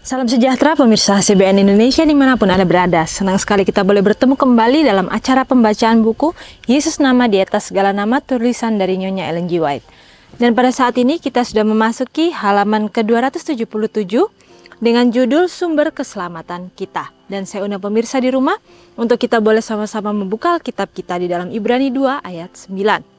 Salam sejahtera pemirsa CBN Indonesia dimanapun Anda berada. Senang sekali kita boleh bertemu kembali dalam acara pembacaan buku Yesus Nama di Atas Segala Nama, tulisan dari Nyonya Ellen G. White. Dan pada saat ini kita sudah memasuki halaman ke-277 dengan judul Sumber Keselamatan Kita. Dan saya undang pemirsa di rumah untuk kita boleh sama-sama membuka Alkitab kita di dalam Ibrani 2 ayat 9.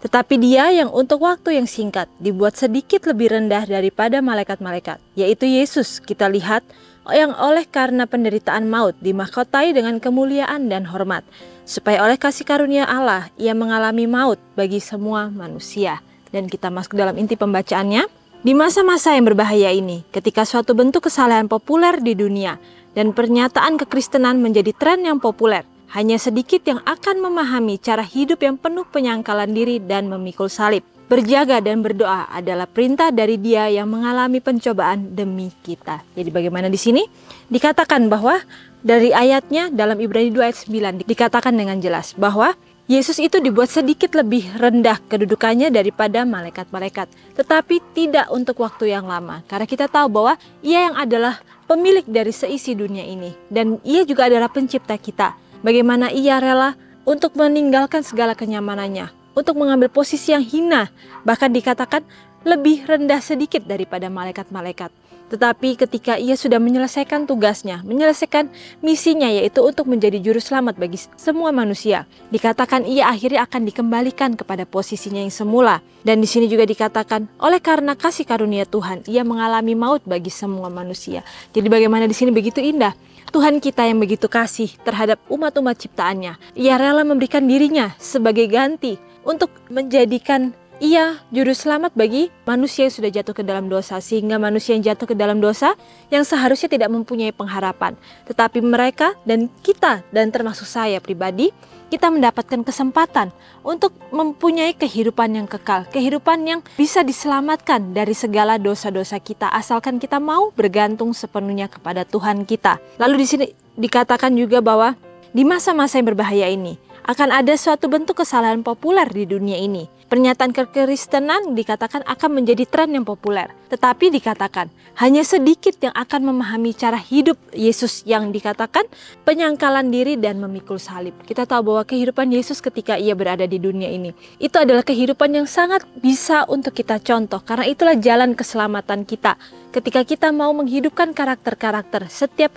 Tetapi Dia yang untuk waktu yang singkat dibuat sedikit lebih rendah daripada malaikat-malaikat, yaitu Yesus, kita lihat yang oleh karena penderitaan maut dimahkotai dengan kemuliaan dan hormat, supaya oleh kasih karunia Allah Ia mengalami maut bagi semua manusia. Dan kita masuk dalam inti pembacaannya. Di masa-masa yang berbahaya ini, ketika suatu bentuk kesalahan populer di dunia dan pernyataan kekristenan menjadi tren yang populer, hanya sedikit yang akan memahami cara hidup yang penuh penyangkalan diri dan memikul salib. Berjaga dan berdoa adalah perintah dari Dia yang mengalami pencobaan demi kita. Jadi bagaimana di sini? Dikatakan bahwa dari ayatnya dalam Ibrani 2 ayat 9 dikatakan dengan jelas bahwa Yesus itu dibuat sedikit lebih rendah kedudukannya daripada malaikat-malaikat. Tetapi tidak untuk waktu yang lama. Karena kita tahu bahwa Ia yang adalah pemilik dari seisi dunia ini. Dan Ia juga adalah pencipta kita. Bagaimana Ia rela untuk meninggalkan segala kenyamanannya, untuk mengambil posisi yang hina, bahkan dikatakan lebih rendah sedikit daripada malaikat-malaikat. Tetapi ketika Ia sudah menyelesaikan tugasnya, menyelesaikan misinya, yaitu untuk menjadi juru selamat bagi semua manusia, dikatakan Ia akhirnya akan dikembalikan kepada posisinya yang semula. Dan di sini juga dikatakan, oleh karena kasih karunia Tuhan, Ia mengalami maut bagi semua manusia. Jadi bagaimana di sini begitu indah. Tuhan kita yang begitu kasih terhadap umat-umat ciptaannya. Ia rela memberikan dirinya sebagai ganti untuk menjadikan Ia juru selamat bagi manusia yang sudah jatuh ke dalam dosa. Sehingga manusia yang jatuh ke dalam dosa yang seharusnya tidak mempunyai pengharapan. Tetapi mereka dan kita, dan termasuk saya pribadi, kita mendapatkan kesempatan untuk mempunyai kehidupan yang kekal. Kehidupan yang bisa diselamatkan dari segala dosa-dosa kita. Asalkan kita mau bergantung sepenuhnya kepada Tuhan kita. Lalu di sini dikatakan juga bahwa di masa-masa yang berbahaya ini akan ada suatu bentuk kesalahan populer di dunia ini. Pernyataan kekristenan dikatakan akan menjadi tren yang populer. Tetapi dikatakan hanya sedikit yang akan memahami cara hidup Yesus yang dikatakan penyangkalan diri dan memikul salib. Kita tahu bahwa kehidupan Yesus ketika Ia berada di dunia ini, itu adalah kehidupan yang sangat bisa untuk kita contoh. Karena itulah jalan keselamatan kita. Ketika kita mau menghidupkan karakter-karakter, setiap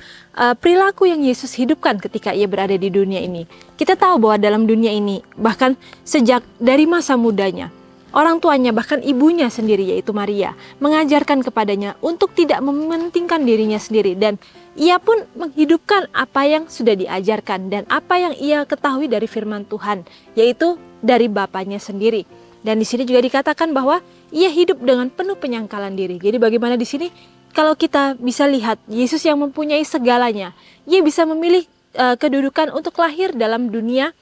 perilaku yang Yesus hidupkan ketika Ia berada di dunia ini. Kita tahu bahwa dalam dunia ini, bahkan sejak dari masa mudanya, orang tuanya bahkan ibunya sendiri yaitu Maria mengajarkan kepadanya untuk tidak mementingkan dirinya sendiri. Dan Ia pun menghidupkan apa yang sudah diajarkan dan apa yang Ia ketahui dari firman Tuhan, yaitu dari Bapanya sendiri. Dan di sini juga dikatakan bahwa Ia hidup dengan penuh penyangkalan diri. Jadi bagaimana di sini? Kalau kita bisa lihat Yesus yang mempunyai segalanya, Ia bisa memilih kedudukan untuk lahir dalam dunia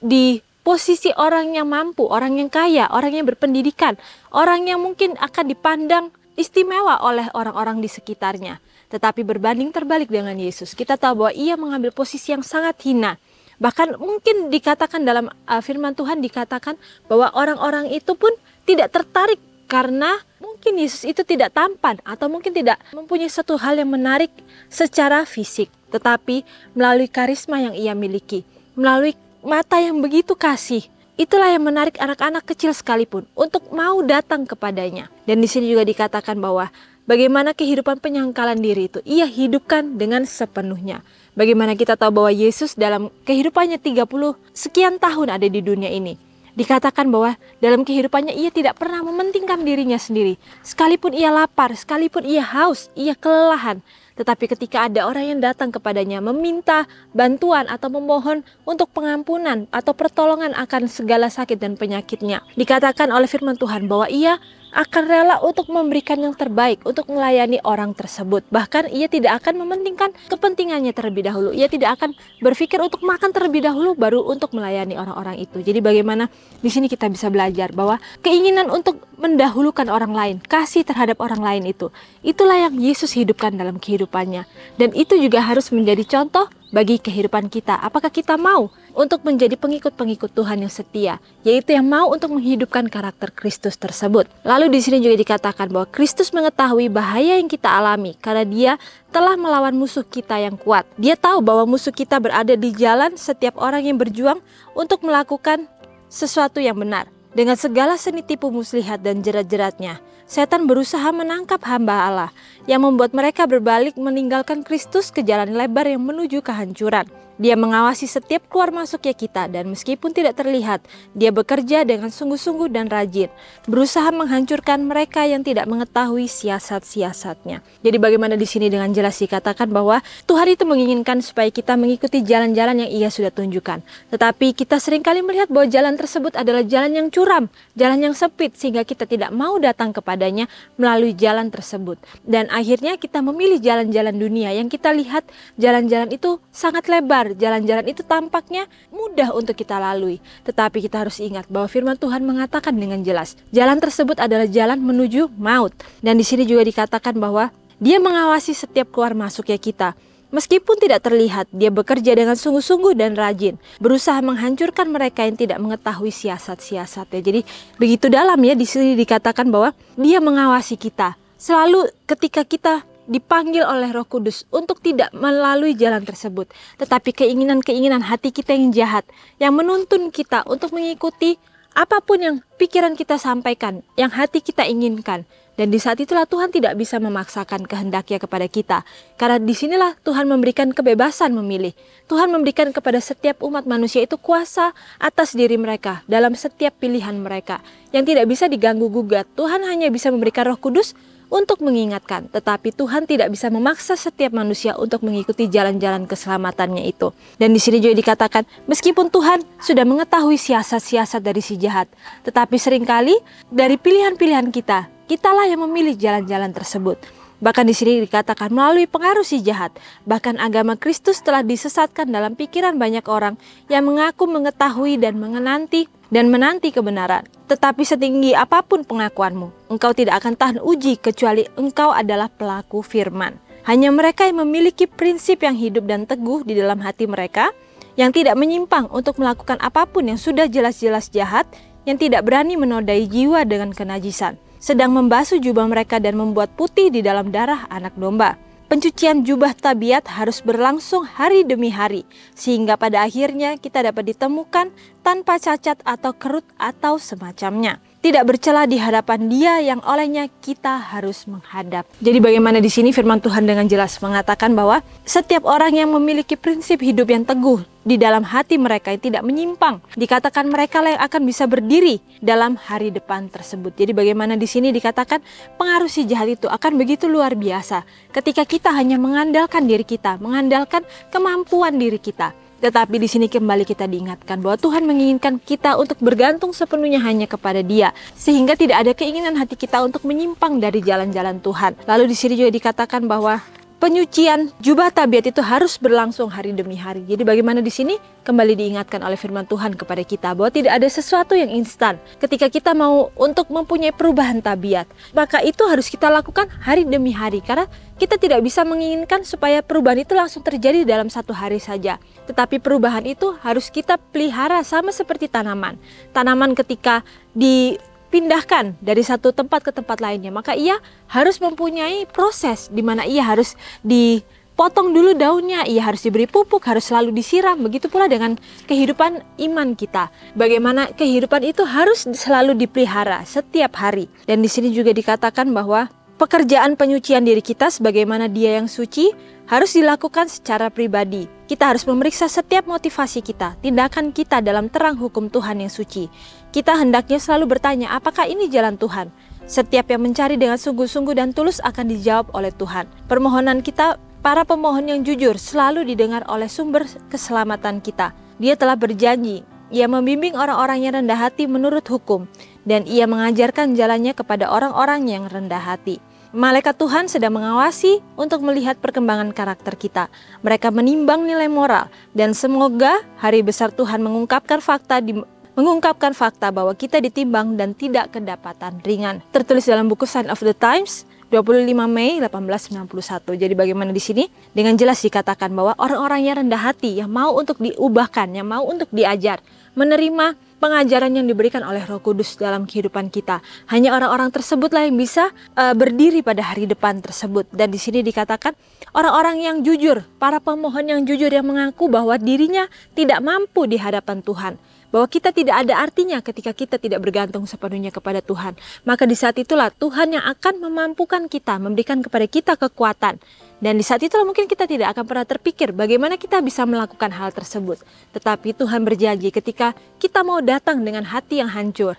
di posisi orang yang mampu, orang yang kaya, orang yang berpendidikan, orang yang mungkin akan dipandang istimewa oleh orang-orang di sekitarnya. Tetapi berbanding terbalik dengan Yesus, kita tahu bahwa Ia mengambil posisi yang sangat hina. Bahkan mungkin dikatakan dalam firman Tuhan dikatakan bahwa orang-orang itu pun tidak tertarik karena mungkin Yesus itu tidak tampan atau mungkin tidak mempunyai satu hal yang menarik secara fisik. Tetapi melalui karisma yang Ia miliki, melalui mata yang begitu kasih, itulah yang menarik anak-anak kecil sekalipun untuk mau datang kepadanya. Dan di sini juga dikatakan bahwa bagaimana kehidupan penyangkalan diri itu Ia hidupkan dengan sepenuhnya. Bagaimana kita tahu bahwa Yesus dalam kehidupannya 30 sekian tahun ada di dunia ini. Dikatakan bahwa dalam kehidupannya Ia tidak pernah mementingkan dirinya sendiri. Sekalipun Ia lapar, sekalipun Ia haus, Ia kelelahan. Tetapi ketika ada orang yang datang kepadanya meminta bantuan atau memohon untuk pengampunan atau pertolongan akan segala sakit dan penyakitnya, dikatakan oleh firman Tuhan bahwa Ia akan rela untuk memberikan yang terbaik untuk melayani orang tersebut. Bahkan Ia tidak akan mementingkan kepentingannya terlebih dahulu. Ia tidak akan berpikir untuk makan terlebih dahulu baru untuk melayani orang-orang itu. Jadi bagaimana di sini kita bisa belajar bahwa keinginan untuk mendahulukan orang lain, kasih terhadap orang lain itulah yang Yesus hidupkan dalam kehidupan kehidupannya. Dan itu juga harus menjadi contoh bagi kehidupan kita. Apakah kita mau untuk menjadi pengikut-pengikut Tuhan yang setia, yaitu yang mau untuk menghidupkan karakter Kristus tersebut. Lalu di sini juga dikatakan bahwa Kristus mengetahui bahaya yang kita alami karena dia telah melawan musuh kita yang kuat. Dia tahu bahwa musuh kita berada di jalan setiap orang yang berjuang untuk melakukan sesuatu yang benar. Dengan segala seni tipu muslihat dan jerat-jeratnya, setan berusaha menangkap hamba Allah yang membuat mereka berbalik meninggalkan Kristus ke jalan lebar yang menuju kehancuran. Dia mengawasi setiap keluar masuknya kita dan meskipun tidak terlihat, dia bekerja dengan sungguh-sungguh dan rajin, berusaha menghancurkan mereka yang tidak mengetahui siasat-siasatnya. Jadi bagaimana di sini dengan jelas dikatakan bahwa Tuhan itu menginginkan supaya kita mengikuti jalan-jalan yang Ia sudah tunjukkan. Tetapi kita seringkali melihat bahwa jalan tersebut adalah jalan yang curam, jalan yang sempit sehingga kita tidak mau datang kepadanya melalui jalan tersebut. Dan akhirnya kita memilih jalan-jalan dunia yang kita lihat jalan-jalan itu sangat lebar. Jalan-jalan itu tampaknya mudah untuk kita lalui. Tetapi kita harus ingat bahwa firman Tuhan mengatakan dengan jelas, jalan tersebut adalah jalan menuju maut. Dan di sini juga dikatakan bahwa dia mengawasi setiap keluar masuknya kita. Meskipun tidak terlihat, dia bekerja dengan sungguh-sungguh dan rajin, berusaha menghancurkan mereka yang tidak mengetahui siasat-siasatnya. Jadi begitu dalam ya, di sini dikatakan bahwa dia mengawasi kita. Selalu ketika kita dipanggil oleh Roh Kudus untuk tidak melalui jalan tersebut, tetapi keinginan-keinginan hati kita yang jahat yang menuntun kita untuk mengikuti apapun yang pikiran kita sampaikan, yang hati kita inginkan. Dan di saat itulah Tuhan tidak bisa memaksakan kehendaknya kepada kita, karena disinilah Tuhan memberikan kebebasan memilih. Tuhan memberikan kepada setiap umat manusia itu kuasa atas diri mereka dalam setiap pilihan mereka yang tidak bisa diganggu gugat. Tuhan hanya bisa memberikan Roh Kudus untuk mengingatkan, tetapi Tuhan tidak bisa memaksa setiap manusia untuk mengikuti jalan-jalan keselamatannya itu. Dan di sini juga dikatakan, meskipun Tuhan sudah mengetahui siasat-siasat dari si jahat, tetapi seringkali dari pilihan-pilihan kita, kitalah yang memilih jalan-jalan tersebut. Bahkan di sini dikatakan melalui pengaruh si jahat, bahkan agama Kristus telah disesatkan dalam pikiran banyak orang yang mengaku mengetahui dan menanti kebenaran. Tetapi setinggi apapun pengakuanmu, engkau tidak akan tahan uji kecuali engkau adalah pelaku firman. Hanya mereka yang memiliki prinsip yang hidup dan teguh di dalam hati mereka, yang tidak menyimpang untuk melakukan apapun yang sudah jelas-jelas jahat, yang tidak berani menodai jiwa dengan kenajisan, sedang membasuh jubah mereka dan membuat putih di dalam darah anak domba. Pencucian jubah tabiat harus berlangsung hari demi hari, sehingga pada akhirnya kita dapat ditemukan tanpa cacat atau kerut atau semacamnya, tidak bercela di hadapan Dia yang olehnya kita harus menghadap. Jadi bagaimana di sini firman Tuhan dengan jelas mengatakan bahwa setiap orang yang memiliki prinsip hidup yang teguh di dalam hati mereka yang tidak menyimpang, dikatakan mereka lah yang akan bisa berdiri dalam hari depan tersebut. Jadi bagaimana di sini dikatakan pengaruh si jahat itu akan begitu luar biasa ketika kita hanya mengandalkan diri kita, mengandalkan kemampuan diri kita. Tetapi di sini kembali kita diingatkan bahwa Tuhan menginginkan kita untuk bergantung sepenuhnya hanya kepada Dia, sehingga tidak ada keinginan hati kita untuk menyimpang dari jalan-jalan Tuhan. Lalu di sini juga dikatakan bahwa penyucian jubah tabiat itu harus berlangsung hari demi hari. Jadi bagaimana di sini kembali diingatkan oleh firman Tuhan kepada kita bahwa tidak ada sesuatu yang instan. Ketika kita mau untuk mempunyai perubahan tabiat, maka itu harus kita lakukan hari demi hari, karena kita tidak bisa menginginkan supaya perubahan itu langsung terjadi dalam satu hari saja. Tetapi perubahan itu harus kita pelihara sama seperti tanaman. Tanaman ketika dipindahkan dari satu tempat ke tempat lainnya, maka ia harus mempunyai proses di mana ia harus dipotong dulu daunnya, ia harus diberi pupuk, harus selalu disiram. Begitu pula dengan kehidupan iman kita. Bagaimana kehidupan itu harus selalu dipelihara setiap hari. Dan di sini juga dikatakan bahwa pekerjaan penyucian diri kita sebagaimana Dia yang suci harus dilakukan secara pribadi. Kita harus memeriksa setiap motivasi kita, tindakan kita dalam terang hukum Tuhan yang suci. Kita hendaknya selalu bertanya, apakah ini jalan Tuhan? Setiap yang mencari dengan sungguh-sungguh dan tulus akan dijawab oleh Tuhan. Permohonan kita, para pemohon yang jujur, selalu didengar oleh sumber keselamatan kita. Dia telah berjanji, Ia membimbing orang-orang yang rendah hati menurut hukum, dan Ia mengajarkan jalannya kepada orang-orang yang rendah hati. Malaikat Tuhan sedang mengawasi untuk melihat perkembangan karakter kita. Mereka menimbang nilai moral, dan semoga hari besar Tuhan mengungkapkan fakta bahwa kita ditimbang dan tidak kedapatan ringan. Tertulis dalam buku Sign of the Times, 25 Mei 1891. Jadi bagaimana di sini? Dengan jelas dikatakan bahwa orang-orang yang rendah hati, yang mau untuk diubahkan, yang mau untuk diajar, menerima pengajaran yang diberikan oleh Roh Kudus dalam kehidupan kita. Hanya orang-orang tersebutlah yang bisa berdiri pada hari depan tersebut. Dan di sini dikatakan orang-orang yang jujur, para pemohon yang jujur yang mengaku bahwa dirinya tidak mampu di hadapan Tuhan. Bahwa kita tidak ada artinya ketika kita tidak bergantung sepenuhnya kepada Tuhan. Maka di saat itulah Tuhan yang akan memampukan kita, memberikan kepada kita kekuatan. Dan di saat itulah mungkin kita tidak akan pernah terpikir bagaimana kita bisa melakukan hal tersebut. Tetapi Tuhan berjanji ketika kita mau datang dengan hati yang hancur,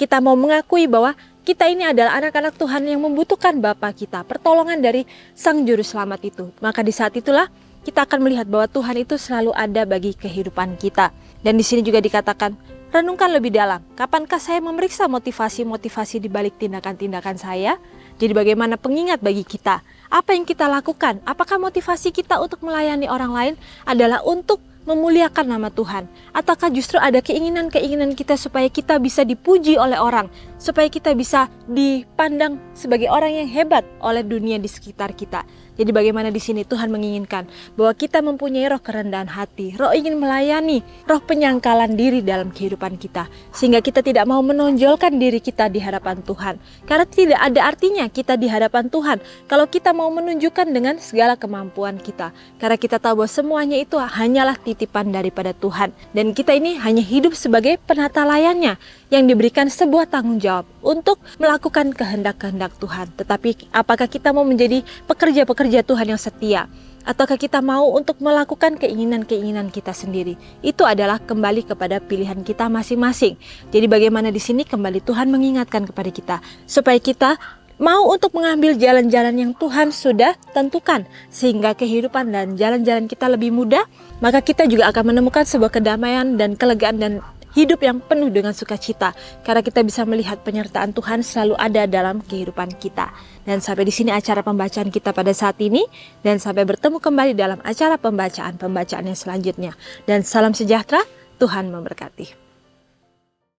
kita mau mengakui bahwa kita ini adalah anak-anak Tuhan yang membutuhkan Bapa kita, pertolongan dari Sang Juru Selamat itu. Maka di saat itulah kita akan melihat bahwa Tuhan itu selalu ada bagi kehidupan kita. Dan di sini juga dikatakan, renungkan lebih dalam. Kapankah saya memeriksa motivasi-motivasi di balik tindakan-tindakan saya? Jadi bagaimana pengingat bagi kita? Apa yang kita lakukan? Apakah motivasi kita untuk melayani orang lain adalah untuk memuliakan nama Tuhan? Ataukah justru ada keinginan-keinginan kita supaya kita bisa dipuji oleh orang? Supaya kita bisa dipandang sebagai orang yang hebat oleh dunia di sekitar kita? Jadi bagaimana di sini Tuhan menginginkan bahwa kita mempunyai roh kerendahan hati, roh ingin melayani, roh penyangkalan diri dalam kehidupan kita. Sehingga kita tidak mau menonjolkan diri kita di hadapan Tuhan. Karena tidak ada artinya kita di hadapan Tuhan kalau kita mau menunjukkan dengan segala kemampuan kita. Karena kita tahu bahwa semuanya itu hanyalah titipan daripada Tuhan. Dan kita ini hanya hidup sebagai penata layannya yang diberikan sebuah tanggung jawab untuk melakukan kehendak-kehendak Tuhan. Tetapi apakah kita mau menjadi pekerja-pekerja Tuhan yang setia? Ataukah kita mau untuk melakukan keinginan-keinginan kita sendiri? Itu adalah kembali kepada pilihan kita masing-masing. Jadi bagaimana di sini kembali Tuhan mengingatkan kepada kita supaya kita mau untuk mengambil jalan-jalan yang Tuhan sudah tentukan sehingga kehidupan dan jalan-jalan kita lebih mudah, maka kita juga akan menemukan sebuah kedamaian dan kelegaan dan hidup yang penuh dengan sukacita karena kita bisa melihat penyertaan Tuhan selalu ada dalam kehidupan kita. Dan sampai di sini acara pembacaan kita pada saat ini, dan sampai bertemu kembali dalam acara pembacaan yang selanjutnya. Dan salam sejahtera, Tuhan memberkati.